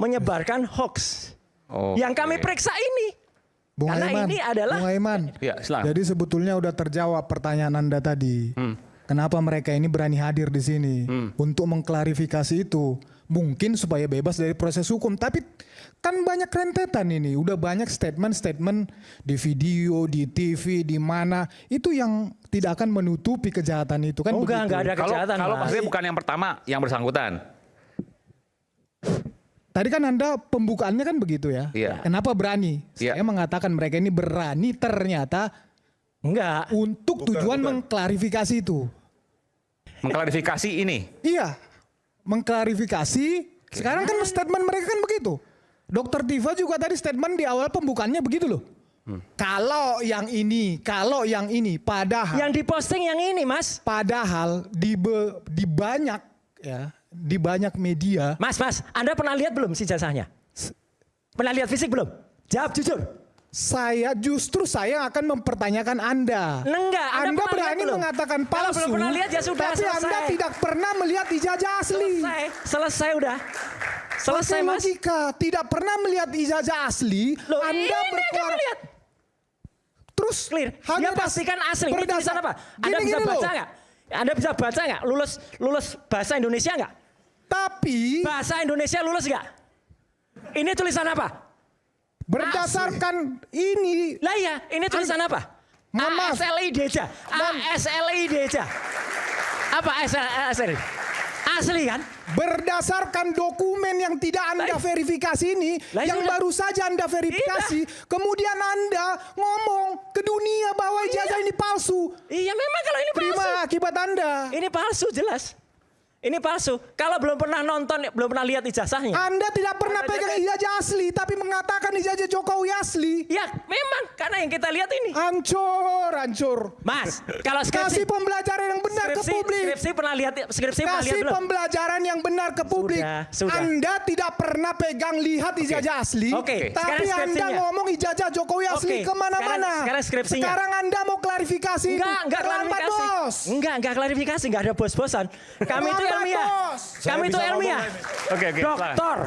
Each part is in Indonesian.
menyebarkan hoax. Yang kami periksa ini. Karena ini adalah Bung Aiman, ya, jadi sebetulnya udah terjawab pertanyaan Anda tadi. Kenapa mereka ini berani hadir di sini untuk mengklarifikasi itu? Mungkin supaya bebas dari proses hukum. Tapi kan banyak rentetan ini. Udah banyak statement-statement di video, di TV, di mana. Itu yang tidak akan menutupi kejahatan itu kan. Enggak ada kejahatan. Kalau maksudnya bukan yang pertama, yang bersangkutan. Tadi kan Anda pembukaannya kan begitu ya. Iya. Kenapa berani? Iya. Saya mengatakan mereka ini berani ternyata enggak untuk tujuan mengklarifikasi itu. Mengklarifikasi ini. Iya. Mengklarifikasi. Sekarang kan statement mereka kan begitu. Dokter Diva juga tadi statement di awal pembukaannya begitu loh. Kalau yang ini, padahal yang diposting yang ini, Mas. Padahal di banyak ya. Di banyak media. Mas, Anda pernah lihat belum ijazahnya? Pernah lihat fisik belum? Jawab jujur. Saya akan mempertanyakan Anda. Enggak, Anda berani mengatakan palsu. Kalau belum pernah lihat ya sudah, tapi selesai. Anda tidak pernah melihat ijazah asli. Selesai udah. Selesai, Pakai Mas. logika, tidak pernah melihat ijazah asli. Loh, Anda ini berkuara. lihat. Terus Clear. Dia pastikan asli. Ini tulisan apa? Anda bisa baca nggak? Anda bisa baca nggak? Lulus bahasa Indonesia nggak? Tapi bahasa Indonesia lulus nggak? Ini tulisan apa? Berdasarkan ini. Lah ya, ini tulisan apa? ASLI Deja. ASLI Deja. Apa ASLI? Asli kan? Berdasarkan dokumen yang tidak Anda verifikasi ini, yang baru saja Anda verifikasi, kemudian Anda ngomong ke dunia bahwa ijazah ini palsu. Iya, memang kalau ini palsu. Terima akibat Anda. Ini palsu jelas. Ini palsu. Kalau belum pernah nonton, belum pernah lihat ijazahnya. Anda tidak pernah pegang ijazah asli, tapi mengatakan ijazah Jokowi asli. Ya, memang karena yang kita lihat ini. Hancur. Mas, kalau skripsi kasih pembelajaran yang benar ke publik. Skripsi pernah lihat Kasih belum? pembelajaran yang benar ke publik. Sudah. Anda tidak pernah lihat ijazah asli. Tapi Anda ngomong ijazah Jokowi asli kemana-mana. Sekarang skripsinya. Sekarang Anda mau klarifikasi. Enggak klarifikasi. Bos. Enggak klarifikasi, enggak ada bos-bosan. Kami itu ilmiah. Kami itu ilmiah. Oke. Doktor.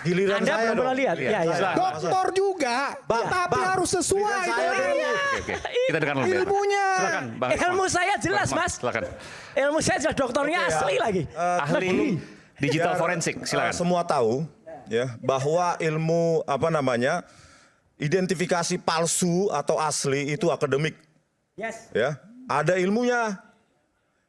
Giliran Anda saya belum pernah lihat? Iya. Doktor juga, tapi harus sesuai. Oke. Kita dengar dulu. Ilmunya. Silakan, Bang. Ilmu saya jelas, Mas. Silakan. Ilmu saya jelas, dokternya asli lagi. Ahli digital forensik, silakan. Semua tahu ya bahwa ilmu identifikasi palsu atau asli itu akademik. Yes. Ya, ada ilmunya.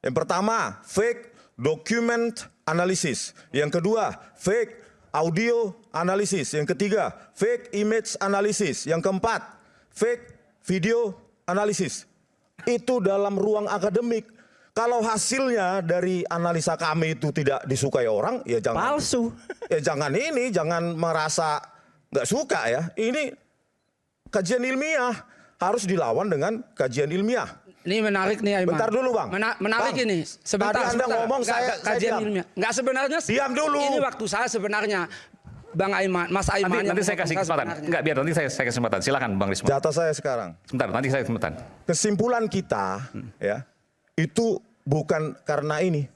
Yang pertama, fake document analysis. Yang kedua, fake audio analysis. Yang ketiga, fake image analysis. Yang keempat, fake video analysis. Itu dalam ruang akademik. Kalau hasilnya dari analisa kami itu tidak disukai orang, ya jangan palsu. Ya jangan merasa nggak suka ya. Ini kajian ilmiah harus dilawan dengan kajian ilmiah. Ini menarik nih, Aiman. Bentar dulu, Bang. Menarik Bang, ini. Tadi Anda ngomong saya kajian diam. ilmiah. Enggak sebenarnya. Diam dulu. Ini waktu saya sebenarnya. Bang Aiman, Mas Aiman. Nanti saya kasih kesempatan. Enggak, biar nanti saya kasih kesempatan. Silakan, Bang Risman. Jatah saya sekarang. Sebentar, nanti saya kesempatan. Kesimpulan kita ya itu bukan karena ini,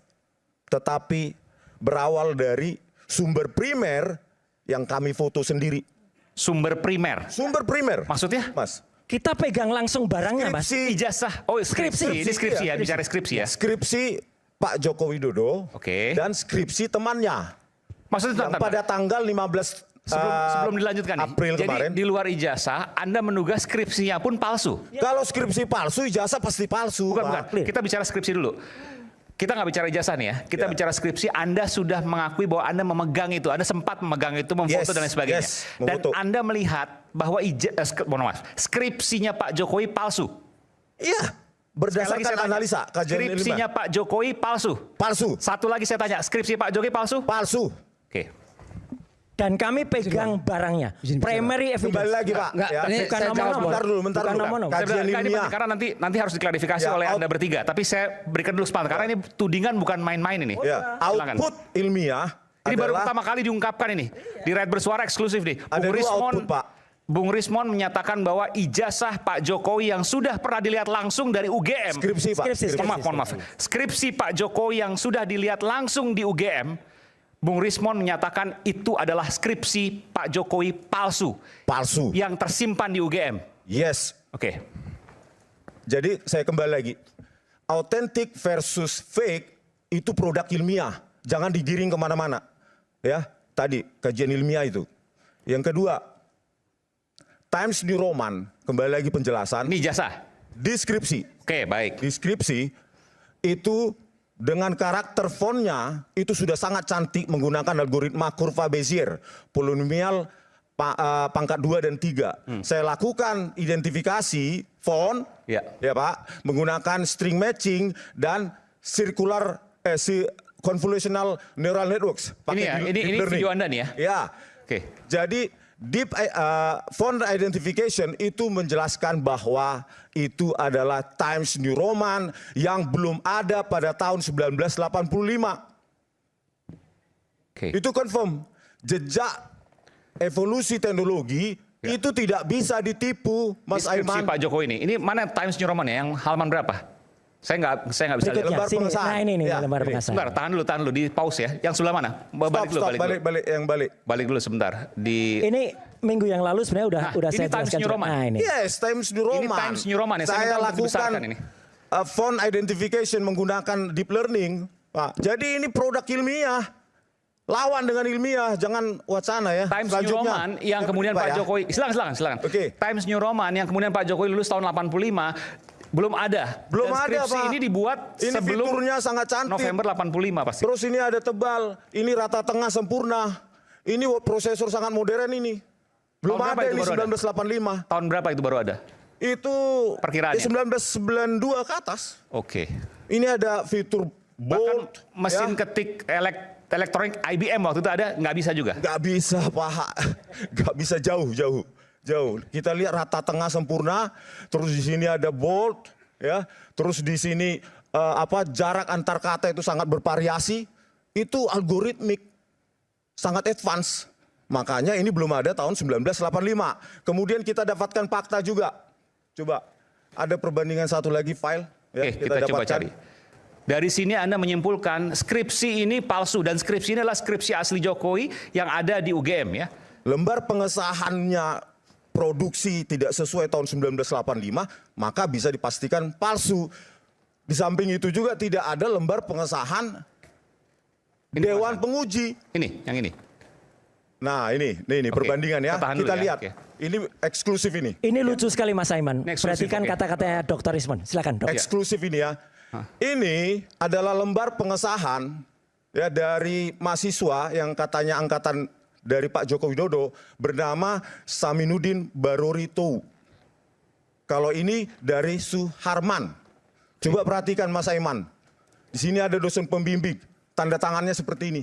tetapi berawal dari sumber primer yang kami foto sendiri. Sumber primer. Sumber primer. Maksudnya? Mas. Kita pegang langsung barangnya, Mas. Ijazah. Oh, skripsi. Ini skripsi ya, bicara skripsi ya. Skripsi Pak Joko Widodo. Dan skripsi temannya. Maksudnya yang pada tanggal 15 sebelum dilanjutkan April nih. kemarin. Jadi di luar ijazah, Anda menduga skripsinya pun palsu. Kalau skripsi palsu, ijazah pasti palsu. Bukan. Kita bicara skripsi dulu. Kita nggak bicara ijazah nih ya. Kita bicara skripsi. Anda sudah mengakui bahwa Anda memegang itu. Anda sempat memegang itu, memfoto dan lain sebagainya. Dan Anda melihat bahwa skripsinya Pak Jokowi palsu. Iya. Berdasarkan analisa kajian skripsinya Pak Jokowi palsu. Palsu. Satu lagi saya tanya, skripsi Pak Jokowi palsu? Palsu. Oke. Dan kami pegang barangnya. Primary evidence. Kembali lagi, Pak. Enggak, ya. bukan nama-nama. Bentar dulu. Kajian ilmiah. Karena nanti harus diklarifikasi oleh Anda bertiga. Tapi saya berikan dulu kesempatan. Karena ini tudingan bukan main-main ini. Ya. Output ilmiah. Ini baru pertama kali diungkapkan ini. Di Red Bersuara eksklusif nih. Ada dua output, Pak. Bung Rismon menyatakan bahwa ijazah Pak Jokowi yang sudah pernah dilihat langsung dari UGM. Skripsi, Pak. Mohon maaf. Skripsi Pak Jokowi yang sudah dilihat langsung di UGM Bung Rismon menyatakan itu adalah skripsi Pak Jokowi palsu. Palsu. Yang tersimpan di UGM. Yes. Oke. Jadi saya kembali lagi. Authentic versus fake itu produk ilmiah. Jangan digiring kemana-mana. Ya, tadi kajian ilmiah itu. Yang kedua, Times New Roman, kembali lagi penjelasan. Ini ijazah. Deskripsi. Oke, baik. Deskripsi itu dengan karakter fontnya itu sudah sangat cantik menggunakan algoritma kurva Bezier, polinomial pangkat 2 dan 3. Saya lakukan identifikasi font, ya Pak, menggunakan string matching dan circular convolutional neural networks. Ini video Anda nih ya? Ya. Oke. Jadi deep font identification itu menjelaskan bahwa itu adalah Times New Roman yang belum ada pada tahun 1985. Oke. Itu confirm. Jejak evolusi teknologi itu tidak bisa ditipu, Mas Deskripsi Aiman. Pak Jokowi ini Mana Times New Roman ya? Yang halaman berapa? Saya nggak bisa lihat. Lembar Sini. pengesahan. Nah ini Ya, lembar ini. pengesahan. Sebentar, tahan dulu, di pause ya. Yang sebelah mana? Balik dulu sebentar. Ini Minggu yang lalu sebenarnya udah saya ini Times jelaskan New juga. Roman. Nah, ini. Yes, Times New Roman. Ini Times New Roman ya. Saya lakukan ini. Font identification menggunakan deep learning, Pak. Jadi ini produk ilmiah. Lawan dengan ilmiah, jangan wacana ya. Times New Roman yang kemudian Pak Jokowi, silakan. Oke. Times New Roman yang kemudian Pak Jokowi lulus tahun 85 belum ada. Belum Dan ada, skripsi Pak. ini dibuat Ini sebelum fiturnya sangat cantik. November 85 pasti. Terus ini ada tebal, ini rata tengah sempurna. Ini prosesor sangat modern ini. Belum Tahun berapa ada itu ini baru ada? 1985. Tahun berapa itu baru ada? Itu Perkiraannya? 1992 ke atas. Oke. Ini ada fitur Bahkan bold. mesin ya. ketik elektronik IBM waktu itu ada, nggak bisa juga. Nggak bisa, Pak. Nggak bisa, jauh. Kita lihat rata tengah sempurna, terus di sini ada bold, ya. Terus di sini jarak antar kata itu sangat bervariasi. Itu algoritmik, sangat advance. Makanya ini belum ada tahun 1985. Kemudian kita dapatkan fakta juga. Coba, ada perbandingan satu lagi file. Ya, Oke, kita coba cari. Dari sini Anda menyimpulkan skripsi ini palsu dan skripsi ini adalah skripsi asli Jokowi yang ada di UGM ya. Lembar pengesahannya produksi tidak sesuai tahun 1985, maka bisa dipastikan palsu. Di samping itu juga tidak ada lembar pengesahan Dewan Penguji. Ini, yang ini. Nah ini Oke, perbandingan ya. kita tahan Kita dulu ya, lihat. oke. Ini eksklusif ini. Ini lucu sekali Mas Aiman. Ini eksklusif, Perhatikan oke. kata-katanya Dr. Rismon. Silakan, Dok. Eksklusif ini ya. Ini adalah lembar pengesahan ya dari mahasiswa yang katanya angkatan dari Pak Joko Widodo bernama Saminuddin Barorito. Kalau ini dari Suharman. Coba perhatikan Mas Aiman. Di sini ada dosen pembimbing. Tanda tangannya seperti ini.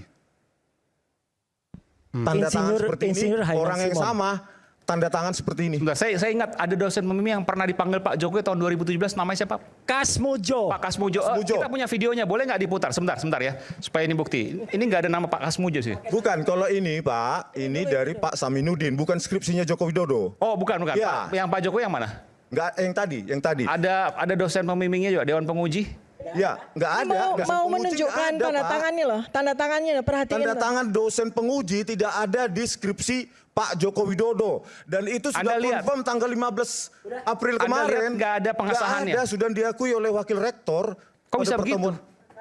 Tanda tangan seperti ini. Orang yang sama. Tanda tangan seperti ini. Sebentar, saya ingat ada dosen pembimbing yang pernah dipanggil Pak Jokowi tahun 2017, namanya siapa? Kasmujo. Pak Kasmujo. Kita punya videonya, boleh nggak diputar? Sebentar ya, supaya ini bukti. Ini nggak ada nama Pak Kasmujo sih. Bukan, kalau ini Pak, ini dari Pak Saminuddin, bukan skripsinya Joko Widodo. Oh bukan. Ya. Yang Pak Jokowi yang mana? Enggak, yang tadi. Ada dosen pembimbingnya juga, Dewan Penguji. Ya, enggak ada. Mau menunjukkan tanda tangannya loh, tanda tangannya perhatikan. Tanda tangan dosen penguji tidak ada di skripsi Pak Joko Widodo. Dan itu sudah confirm tanggal 15 April kemarin. Nggak ada pengesahannya. Nggak ada, sudah diakui oleh wakil rektor. Kok bisa begitu?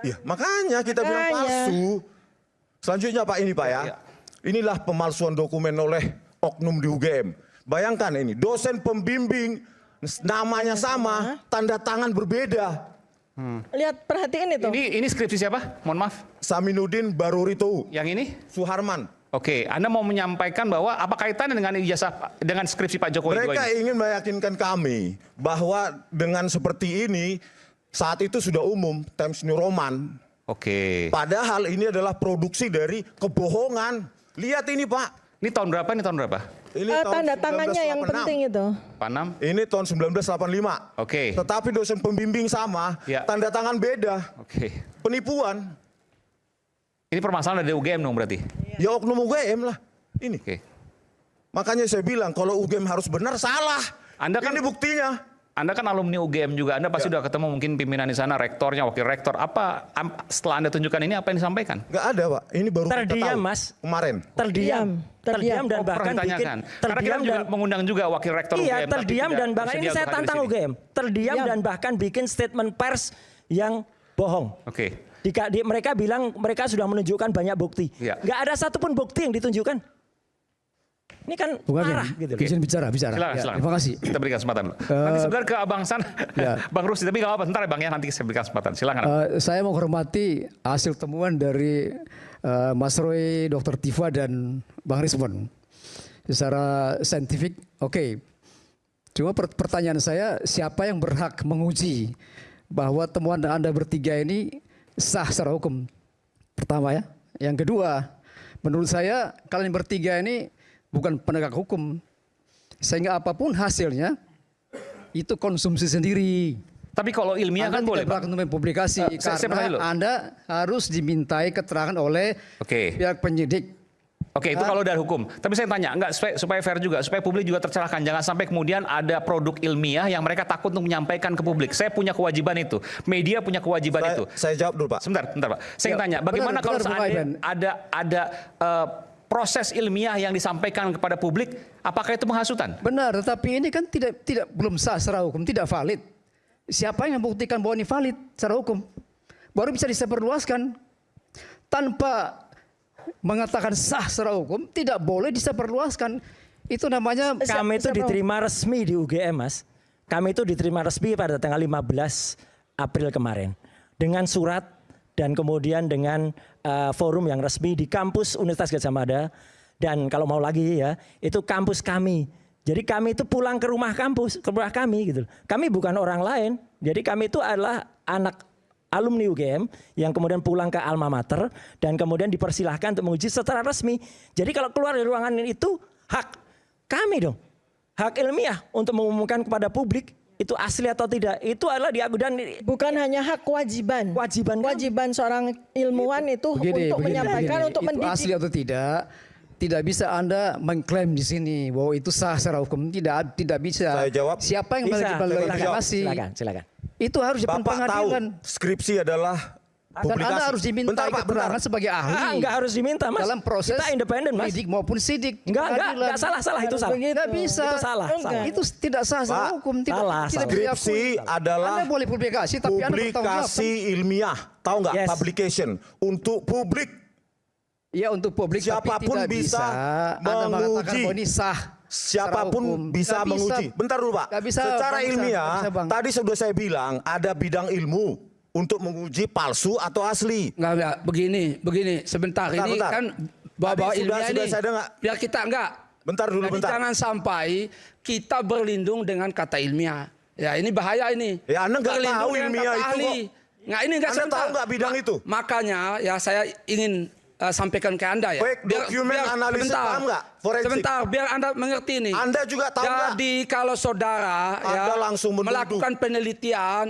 Iya, makanya kita bilang palsu. Selanjutnya Pak ini Pak ya. Inilah pemalsuan dokumen oleh oknum di UGM. Bayangkan ini, dosen pembimbing namanya sama, tanda tangan berbeda. Lihat, perhatiin itu. Ini skripsi siapa? Mohon maaf. Saminuddin Barorito. Yang ini? Suharman. Oke, Anda mau menyampaikan bahwa apa kaitannya dengan ijazah dengan skripsi Pak Jokowi? Mereka ingin meyakinkan kami bahwa dengan seperti ini saat itu sudah umum Times New Roman. Oke. Padahal ini adalah produksi dari kebohongan. Lihat ini Pak. Ini tahun berapa? Ini Tanda tangannya yang 1986. penting itu. Panam. Ini tahun 1985. Oke. Tetapi dosen pembimbing sama, Ya. tanda tangan beda. Oke. Penipuan. Ini permasalahan dari UGM dong berarti? Ya oknum UGM lah. Ini. Oke. Makanya saya bilang kalau UGM harus benar salah. Anda kan- ini buktinya. Anda kan alumni UGM juga, Anda pasti udah ketemu mungkin pimpinan di sana, rektornya, wakil rektor. Apa setelah Anda tunjukkan ini apa yang disampaikan? Nggak ada, Pak. Ini baru kita Terdiam, tahu Mas. kemarin. Terdiam dan Oh, bahkan pernah bikin ditanyakan. Karena kita juga mengundang juga wakil rektor iya, UGM. tapi terdiam tidak dan bahkan bersedia ini saya untuk hadir di tantang sini. UGM. Terdiam dan bahkan bikin statement pers yang bohong. Oke. Mereka bilang mereka sudah menunjukkan banyak bukti. Iya. Nggak ada satupun bukti yang ditunjukkan. Ini kan parah gitu. Izin bicara. Silakan. Terima kasih. Kita berikan kesempatan dulu. Nanti sebentar ke Abang San, Bang Rusdi. Tapi nggak apa-apa, sebentar ya Bang ya. Nanti saya berikan kesempatan. Silakan. Saya menghormati hasil temuan dari Mas Roy, Dr. Tifa dan Bang Rismon. Secara saintifik, oke. Cuma pertanyaan saya, siapa yang berhak menguji bahwa temuan Anda bertiga ini sah secara hukum? Pertama ya. Yang kedua, menurut saya kalian bertiga ini bukan penegak hukum. Sehingga apapun hasilnya, itu konsumsi sendiri. Tapi kalau ilmiah Anda kan boleh, tidak berhak Bang. untuk mempublikasi saya pernah dulu. karena Anda harus dimintai keterangan oleh Oke. pihak penyidik. Oke, itu kalau dari hukum. Tapi saya tanya, enggak supaya fair juga, supaya publik juga tercerahkan. Jangan sampai kemudian ada produk ilmiah yang mereka takut untuk menyampaikan ke publik. Saya punya kewajiban itu. Media punya kewajiban itu. Saya jawab dulu, Pak. Sebentar, Pak. Saya Ya, tanya, bagaimana benar, kalau Bung seandainya Aiben. ada proses ilmiah yang disampaikan kepada publik, apakah itu penghasutan? Benar, tetapi ini kan tidak belum sah secara hukum, tidak valid. Siapa yang membuktikan bahwa ini valid secara hukum? Baru bisa disebarluaskan. Tanpa mengatakan sah secara hukum, tidak boleh disebarluaskan. Itu namanya Kami itu diterima resmi di UGM, Mas. Kami itu diterima resmi pada tanggal 15 April kemarin. Dengan surat dan kemudian dengan forum yang resmi di kampus Universitas Gadjah Mada. Dan kalau mau lagi ya, itu kampus kami. Jadi kami itu pulang ke rumah kampus, ke rumah kami gitu. Kami bukan orang lain. Jadi kami itu adalah anak alumni UGM yang kemudian pulang ke alma mater dan kemudian dipersilahkan untuk menguji secara resmi. Jadi kalau keluar dari ruangan itu hak kami dong. Hak ilmiah untuk mengumumkan kepada publik itu asli atau tidak. Itu adalah dan Bukan hanya hak, kewajiban. Kewajiban seorang ilmuwan itu untuk menyampaikan, untuk itu mendidik. asli atau tidak bisa Anda mengklaim di sini bahwa itu sah secara hukum. Tidak bisa. Saya jawab. Siapa yang melegitimasi? Silakan. Itu harus di depan Bapak tahu pengadilan. skripsi adalah Dan publikasi. Anda harus diminta Bentar, Pak, keterangan bentar. sebagai ahli. Enggak harus diminta, Mas. Dalam proses kita independen, Mas. lidik maupun sidik. Enggak salah itu salah. Tidak bisa. Itu salah. Itu tidak sah secara Pak, hukum. Tidak, salah. tidak Skripsi diakui. adalah Anda boleh publikasi, tapi Anda bertanggung jawab. publikasi ilmiah. Tahu nggak? Yes. Publication untuk publik. Ya untuk publik, Siapapun tapi tidak bisa Anda mengatakan menguji. bahwa ini sah. Siapapun secara hukum. bisa Nggak menguji. Bentar dulu, Pak. Nggak bisa, Secara Bang, ilmiah, nggak bisa, Bang. tadi sudah saya bilang ada bidang ilmu untuk menguji palsu atau asli. Enggak, begini. Sebentar, Bentar, ini bentar. kan bawa Tadi ilmiah sudah ini. saya dengar. Biar kita enggak. Bentar dulu, Jadi bentar. jangan sampai kita berlindung dengan kata ilmiah. Ya ini bahaya ini. Ya, Anda nggak Berlindung tahu dengan ilmiah kata itu ahli. kok. Nggak, ini enggak Anda sebentar. tahu nggak bidang itu? Makanya ya saya ingin sampaikan ke Anda ya. Fake document analysis, sebentar, paham nggak? Forensik. Sebentar, biar Anda mengerti ini. Anda juga tahu nggak? Jadi kalau saudara Anda ya langsung menuduh. melakukan penelitian